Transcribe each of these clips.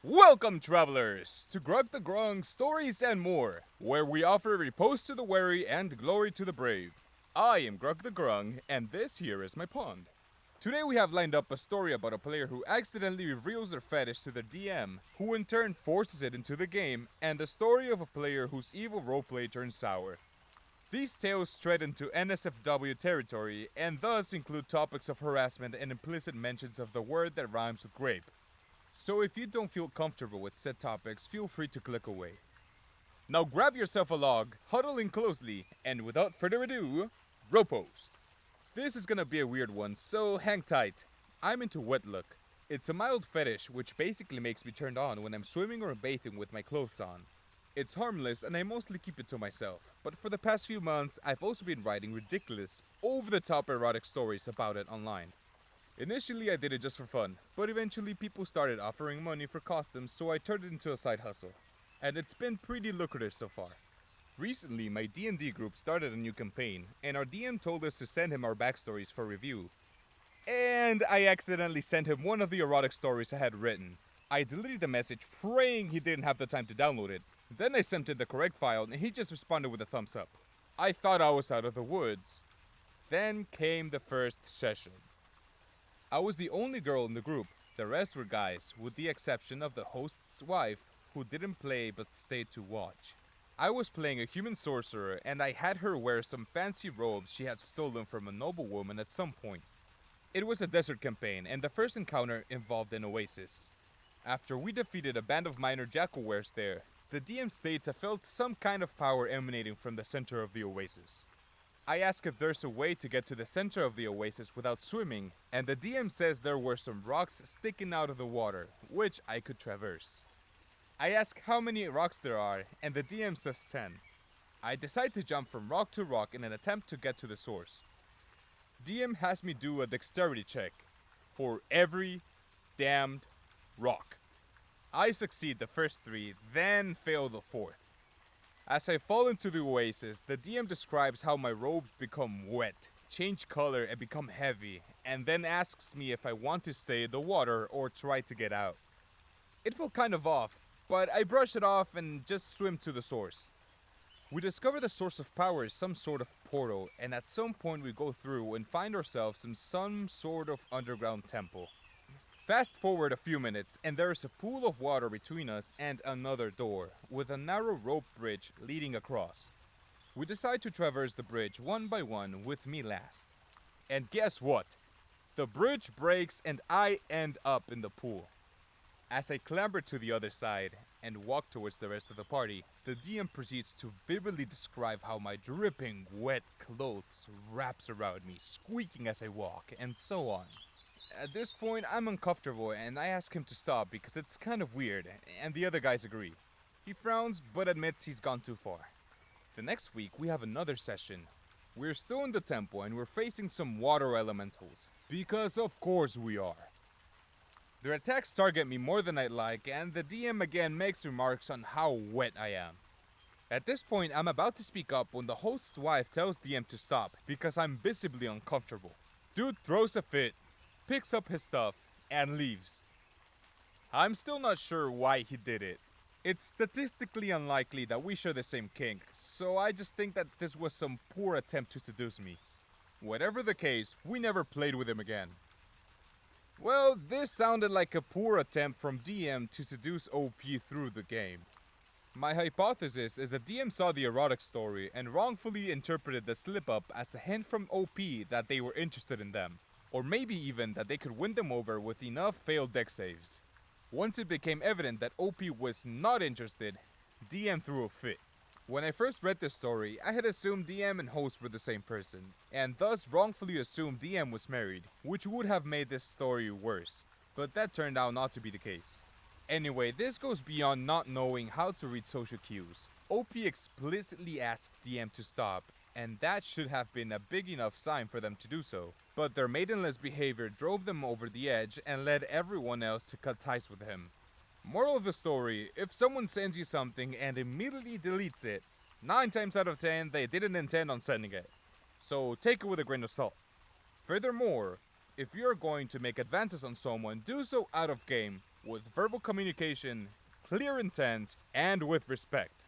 Welcome, travelers, to Grug the Grung Stories and More, where we offer repose to the weary and glory to the brave. I am Grug the Grung, and this here is my pond. Today we have lined up a story about a player who accidentally reveals their fetish to the DM, who in turn forces it into the game, and a story of a player whose evil roleplay turns sour. These tales tread into NSFW territory, and thus include topics of harassment and implicit mentions of the word that rhymes with grape. So if you don't feel comfortable with said topics, feel free to click away. Now grab yourself a log, huddle in closely, and without further ado, ropost. This is gonna be a weird one, so hang tight. I'm into wet look. It's a mild fetish which basically makes me turned on when I'm swimming or bathing with my clothes on. It's harmless and I mostly keep it to myself, but for the past few months I've also been writing ridiculous, over-the-top erotic stories about it online. Initially, I did it just for fun, but eventually people started offering money for costumes, so I turned it into a side hustle. And it's been pretty lucrative so far. Recently, my D&D group started a new campaign, and our DM told us to send him our backstories for review. And I accidentally sent him one of the erotic stories I had written. I deleted the message praying he didn't have the time to download it. Then I sent him the correct file, and he just responded with a thumbs up. I thought I was out of the woods. Then came the first session. I was the only girl in the group. The rest were guys, with the exception of the host's wife, who didn't play but stayed to watch. I was playing a human sorcerer, and I had her wear some fancy robes she had stolen from a noblewoman at some point. It was a desert campaign, and the first encounter involved an oasis. After we defeated a band of minor jackal-wares there, the DM states I felt some kind of power emanating from the center of the oasis. I ask if there's a way to get to the center of the oasis without swimming, and the DM says there were some rocks sticking out of the water, which I could traverse. I ask how many rocks there are, and the DM says 10. I decide to jump from rock to rock in an attempt to get to the source. DM has me do a dexterity check for every damned rock. I succeed the first 3, then fail the 4th. As I fall into the oasis, the DM describes how my robes become wet, change color and become heavy, and then asks me if I want to stay in the water or try to get out. It felt kind of off, but I brush it off and just swim to the source. We discover the source of power is some sort of portal, and at some point we go through and find ourselves in some sort of underground temple. Fast forward a few minutes, and there is a pool of water between us and another door, with a narrow rope bridge leading across. We decide to traverse the bridge one by one, with me last. And guess what? The bridge breaks and I end up in the pool. As I clamber to the other side and walk towards the rest of the party, the DM proceeds to vividly describe how my dripping, wet clothes wraps around me, squeaking as I walk, and so on. At this point, I'm uncomfortable and I ask him to stop because it's kind of weird, and the other guys agree. He frowns but admits he's gone too far. The next week, we have another session. We're still in the temple and we're facing some water elementals, because of course we are. Their attacks target me more than I'd like, and the DM again makes remarks on how wet I am. At this point, I'm about to speak up when the host's wife tells DM to stop because I'm visibly uncomfortable. Dude throws a fit, picks up his stuff, and leaves. I'm still not sure why he did it. It's statistically unlikely that we share the same kink, so I just think that this was some poor attempt to seduce me. Whatever the case, we never played with him again. Well, this sounded like a poor attempt from DM to seduce OP through the game. My hypothesis is that DM saw the erotic story and wrongfully interpreted the slip-up as a hint from OP that they were interested in them. Or maybe even that they could win them over with enough failed deck saves. Once it became evident that OP was not interested, DM threw a fit. When I first read this story, I had assumed DM and host were the same person, and thus wrongfully assumed DM was married, which would have made this story worse. But that turned out not to be the case. Anyway, this goes beyond not knowing how to read social cues. OP explicitly asked DM to stop, and that should have been a big enough sign for them to do so. But their maidenless behavior drove them over the edge and led everyone else to cut ties with him. Moral of the story, if someone sends you something and immediately deletes it, 9 times out of 10 they didn't intend on sending it. So take it with a grain of salt. Furthermore, if you're going to make advances on someone, do so out of game, with verbal communication, clear intent, and with respect.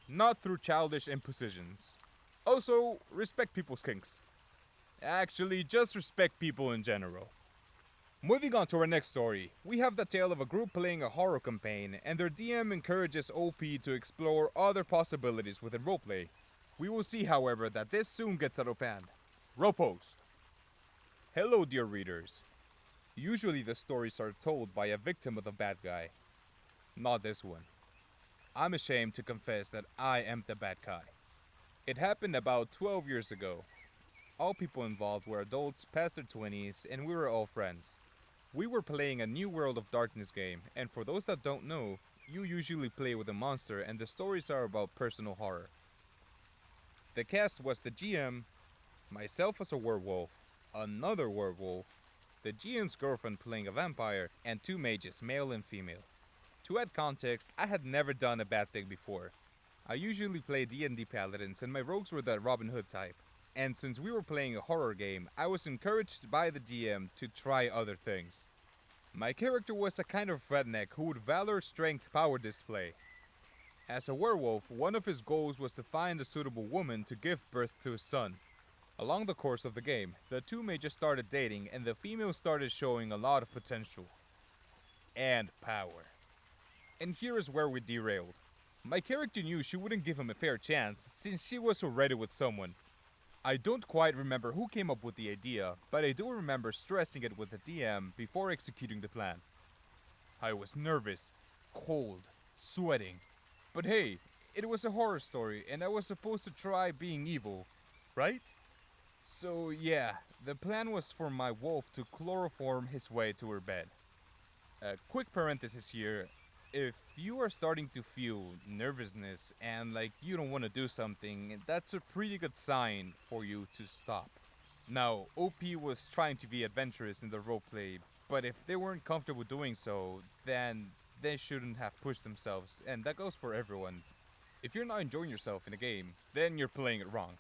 Not through childish impositions. Also, respect people's kinks. Actually, just respect people in general. Moving on to our next story, we have the tale of a group playing a horror campaign, and their DM encourages OP to explore other possibilities within roleplay. We will see, however, that this soon gets out of hand. Roll post. Hello, dear readers. Usually the stories are told by a victim of the bad guy. Not this one. I'm ashamed to confess that I am the bad guy. It happened about 12 years ago. All people involved were adults past their 20s, and we were all friends. We were playing a New World of Darkness game, and for those that don't know, you usually play with a monster and the stories are about personal horror. The cast was the GM, myself as a werewolf, another werewolf, the GM's girlfriend playing a vampire, and two mages, male and female. To add context, I had never done a bad thing before. I usually play D&D paladins and my rogues were the Robin Hood type. And since we were playing a horror game, I was encouraged by the DM to try other things. My character was a kind of redneck who would valor, strength, power display. As a werewolf, one of his goals was to find a suitable woman to give birth to his son. Along the course of the game, the two mages started dating and the female started showing a lot of potential. And power. And here is where we derailed. My character knew she wouldn't give him a fair chance since she was already with someone. I don't quite remember who came up with the idea, but I do remember stressing it with the DM before executing the plan. I was nervous, cold, sweating. But hey, it was a horror story and I was supposed to try being evil, right? So yeah, the plan was for my wolf to chloroform his way to her bed. A quick parenthesis here. If you are starting to feel nervousness and like you don't want to do something, that's a pretty good sign for you to stop. Now, OP was trying to be adventurous in the roleplay, but if they weren't comfortable doing so, then they shouldn't have pushed themselves, and that goes for everyone. If you're not enjoying yourself in a game, then you're playing it wrong.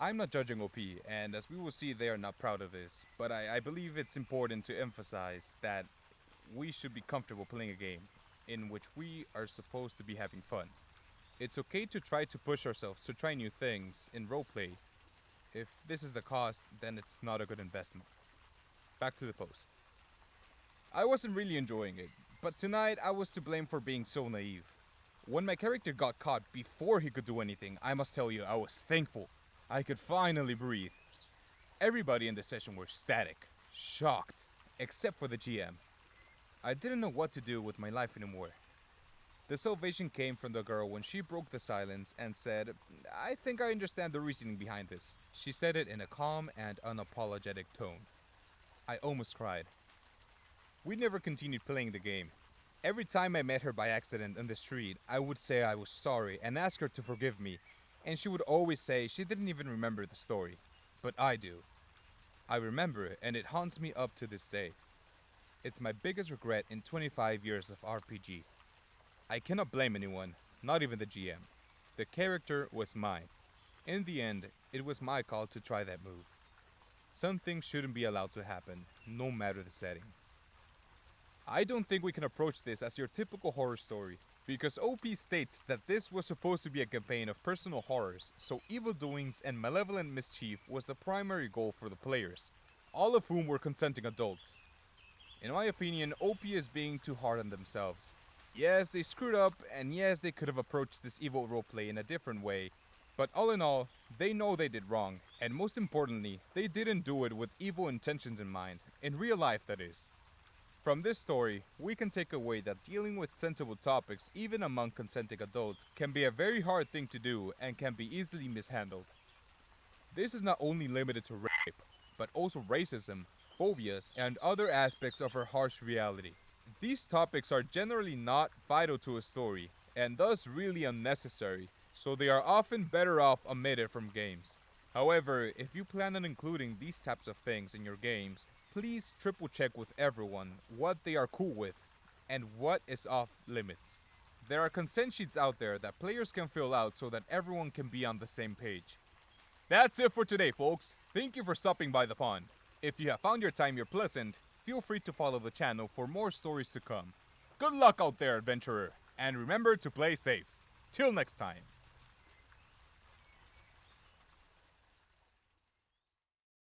I'm not judging OP, and as we will see, they are not proud of this, but I believe it's important to emphasize that we should be comfortable playing a game in which we are supposed to be having fun. It's okay to try to push ourselves to try new things in roleplay. If this is the cost, then it's not a good investment. Back to the post. I wasn't really enjoying it, but tonight I was to blame for being so naive. When my character got caught before he could do anything, I must tell you I was thankful. I could finally breathe. Everybody in the session were static, shocked, except for the GM. I didn't know what to do with my life anymore. The salvation came from the girl when she broke the silence and said, "I think I understand the reasoning behind this." She said it in a calm and unapologetic tone. I almost cried. We never continued playing the game. Every time I met her by accident on the street, I would say I was sorry and ask her to forgive me, and she would always say she didn't even remember the story. But I do. I remember it, and it haunts me up to this day. It's my biggest regret in 25 years of RPG. I cannot blame anyone, not even the GM. The character was mine. In the end, it was my call to try that move. Some things shouldn't be allowed to happen, no matter the setting. I don't think we can approach this as your typical horror story, because OP states that this was supposed to be a campaign of personal horrors, so evildoings and malevolent mischief was the primary goal for the players, all of whom were consenting adults. In my opinion, OP is being too hard on themselves. Yes, they screwed up, and yes, they could have approached this evil roleplay in a different way, but all in all, they know they did wrong, and most importantly, they didn't do it with evil intentions in mind, in real life that is. From this story, we can take away that dealing with sensible topics, even among consenting adults, can be a very hard thing to do and can be easily mishandled. This is not only limited to rape, but also racism, phobias, and other aspects of our harsh reality. These topics are generally not vital to a story, and thus really unnecessary, so they are often better off omitted from games. However, if you plan on including these types of things in your games, please triple check with everyone what they are cool with, and what is off limits. There are consent sheets out there that players can fill out so that everyone can be on the same page. That's it for today, folks. Thank you for stopping by the pond. If you have found your time here pleasant, feel free to follow the channel for more stories to come. Good luck out there, adventurer, and remember to play safe. Till next time.